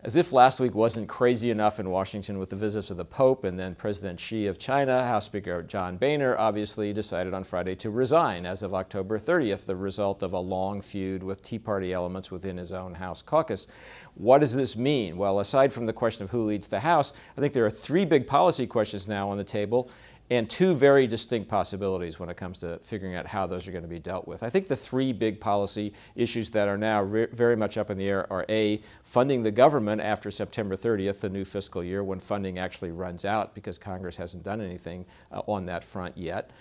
As if last week wasn't crazy enough in Washington with the visits of the Pope and then President Xi of China, House Speaker John Boehner obviously decided on Friday to resign as of October 30th, the result of a long feud with Tea Party elements within his own House caucus. What does this mean? Well, aside from the question of who leads the House, I think there are three big policy questions now on the table, and two very distinct possibilities when it comes to figuring out how those are going to be dealt with. I think the three big policy issues that are now very much up in the air are A, funding the government after September 30th, the new fiscal year, when funding actually runs out because Congress hasn't done anything on that front yet.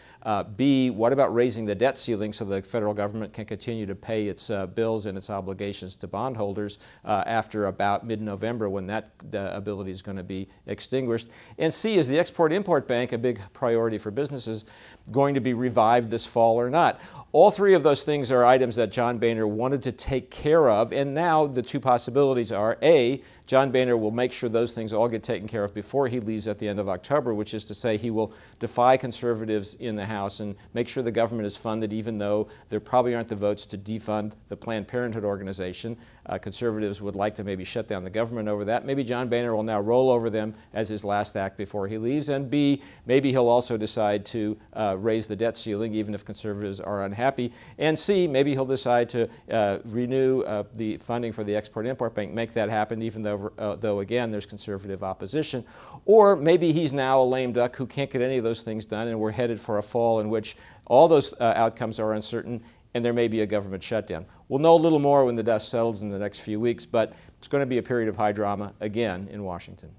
B, what about raising the debt ceiling so the federal government can continue to pay its bills and its obligations to bondholders after about mid-November when that ability is going to be extinguished. And C, is the Export-Import Bank, a big priority for businesses, going to be revived this fall or not? All three of those things are items that John Boehner wanted to take care of, and now the two possibilities are A, John Boehner will make sure those things all get taken care of before he leaves at the end of October, which is to say he will defy conservatives in the House and make sure the government is funded even though there probably aren't the votes to defund the Planned Parenthood organization. Conservatives would like to maybe shut down the government over that. Maybe John Boehner will now roll over them as his last act before he leaves. And B, maybe he'll also decide to raise the debt ceiling even if conservatives are unhappy. And C, maybe he'll decide to renew the funding for the Export-Import Bank, make that happen even though again there's conservative opposition. Or maybe he's now a lame duck who can't get any of those things done and we're headed for a fall in which all those outcomes are uncertain and there may be a government shutdown. We'll know a little more when the dust settles in the next few weeks, but it's going to be a period of high drama again in Washington.